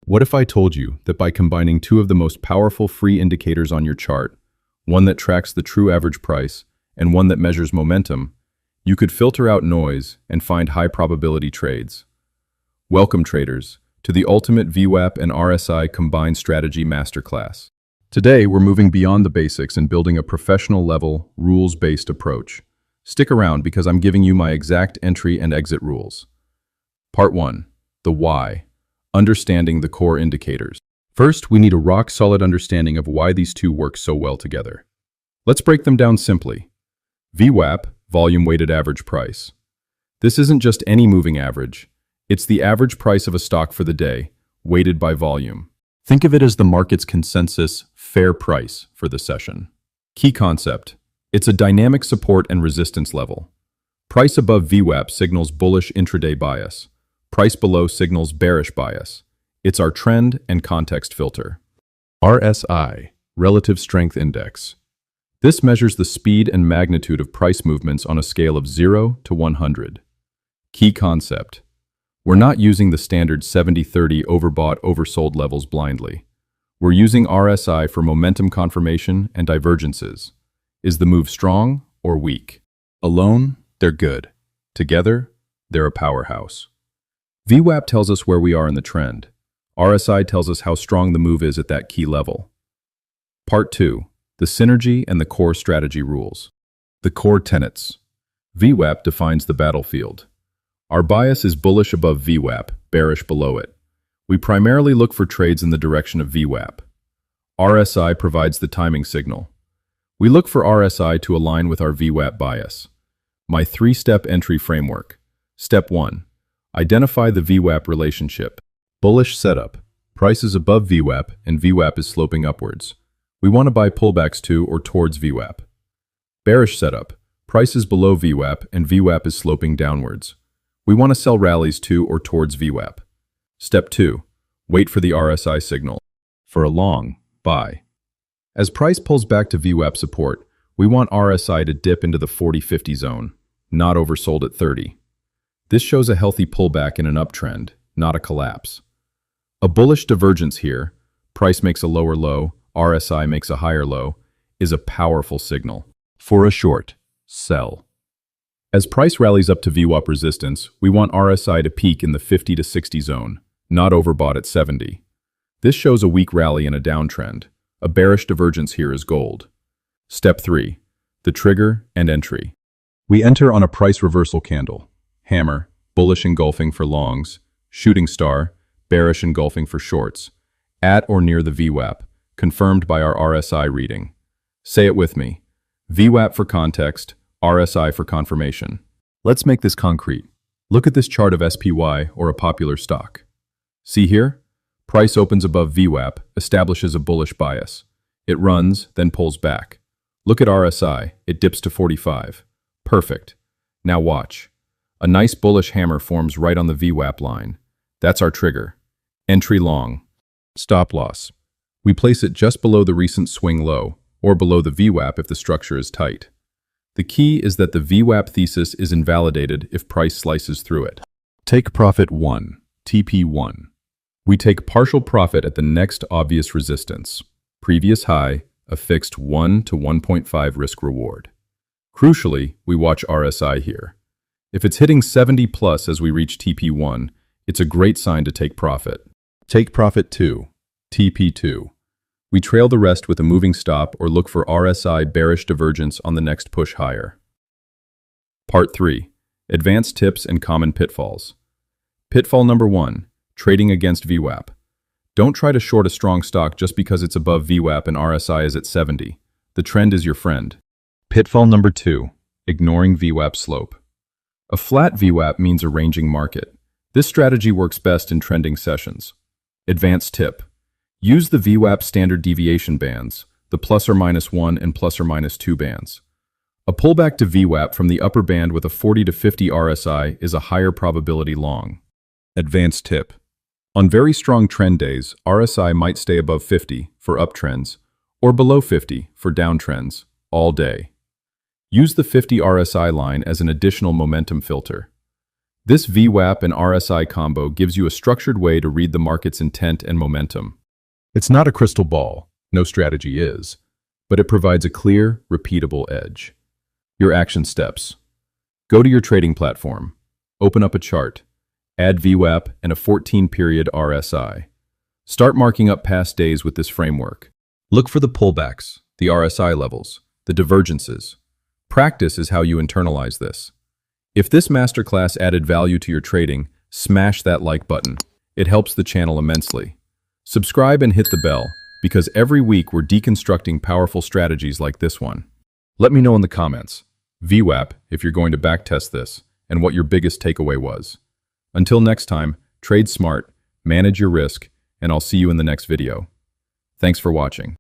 What if I told you that by combining two of the most powerful free indicators on your chart, one that tracks the true average price and one that measures momentum, you could filter out noise and find high probability trades? Welcome, traders, to the ultimate VWAP and RSI combined strategy masterclass. Today, we're moving beyond the basics and building a professional-level, rules-based approach. Stick around because I'm giving you my exact entry and exit rules. Part 1. The why. Understanding the core indicators. First, we need a rock-solid understanding of why these two work so well together. Let's break them down simply. VWAP, volume-weighted average price. This isn't just any moving average. It's the average price of a stock for the day, weighted by volume. Think of it as the market's consensus fair price for the session. Key concept. It's a dynamic support and resistance level. Price above VWAP signals bullish intraday bias. Price below signals bearish bias. It's our trend and context filter. RSI, Relative Strength Index. This measures the speed and magnitude of price movements on a scale of 0 to 100. Key concept. We're not using the standard 70-30 overbought, oversold levels blindly. We're using RSI for momentum confirmation and divergences. Is the move strong or weak? Alone, they're good. Together, they're a powerhouse. VWAP tells us where we are in the trend. RSI tells us how strong the move is at that key level. Part 2. The synergy and the core strategy rules. The core tenets. VWAP defines the battlefield. Our bias is bullish above VWAP, bearish below it. We primarily look for trades in the direction of VWAP. RSI provides the timing signal. We look for RSI to align with our VWAP bias. My 3-step entry framework. Step 1. Identify the VWAP relationship. Bullish setup. Price is above VWAP and VWAP is sloping upwards. We want to buy pullbacks to or towards VWAP. Bearish setup. Price is below VWAP and VWAP is sloping downwards. We want to sell rallies to or towards VWAP. Step 2. Wait for the RSI signal. For a long, buy. As price pulls back to VWAP support, we want RSI to dip into the 40-50 zone, not oversold at 30. This shows a healthy pullback in an uptrend, not a collapse. A bullish divergence here, price makes a lower low, RSI makes a higher low, is a powerful signal. For a short, sell. As price rallies up to VWAP resistance, we want RSI to peak in the 50 to 60 zone, not overbought at 70. This shows a weak rally in a downtrend. A bearish divergence here is gold. Step 3. The trigger and entry. We enter on a price reversal candle. Hammer, bullish engulfing for longs. Shooting star, bearish engulfing for shorts. At or near the VWAP, confirmed by our RSI reading. Say it with me. VWAP for context, RSI for confirmation. Let's make this concrete. Look at this chart of SPY or a popular stock. See here? Price opens above VWAP, establishes a bullish bias. It runs, then pulls back. Look at RSI, it dips to 45. Perfect. Now watch. A nice bullish hammer forms right on the VWAP line. That's our trigger. Entry long. Stop loss. We place it just below the recent swing low, or below the VWAP if the structure is tight. The key is that the VWAP thesis is invalidated if price slices through it. Take profit 1, TP1. We take partial profit at the next obvious resistance. Previous high, a fixed 1 to 1.5 risk reward. Crucially, we watch RSI here. If it's hitting 70 plus as we reach TP1, it's a great sign to take profit. Take profit 2, TP2. We trail the rest with a moving stop or look for RSI bearish divergence on the next push higher. Part 3. Advanced tips and common pitfalls. Pitfall number 1. Trading against VWAP. Don't try to short a strong stock just because it's above VWAP and RSI is at 70. The trend is your friend. Pitfall number 2. Ignoring VWAP slope. A flat VWAP means a ranging market. This strategy works best in trending sessions. Advanced tip. Use the VWAP standard deviation bands, the ±1 and ±2 bands. A pullback to VWAP from the upper band with a 40 to 50 RSI is a higher probability long. Advanced tip. On very strong trend days, RSI might stay above 50 for uptrends or below 50 for downtrends all day. Use the 50 RSI line as an additional momentum filter. This VWAP and RSI combo gives you a structured way to read the market's intent and momentum. It's not a crystal ball, no strategy is, but it provides a clear, repeatable edge. Your action steps. Go to your trading platform, open up a chart, add VWAP and a 14-period RSI. Start marking up past days with this framework. Look for the pullbacks, the RSI levels, the divergences. Practice is how you internalize this. If this masterclass added value to your trading, smash that like button. It helps the channel immensely. Subscribe and hit the bell, because every week we're deconstructing powerful strategies like this one. Let me know in the comments, VWAP, if you're going to backtest this, and what your biggest takeaway was. Until next time, trade smart, manage your risk, and I'll see you in the next video. Thanks for watching.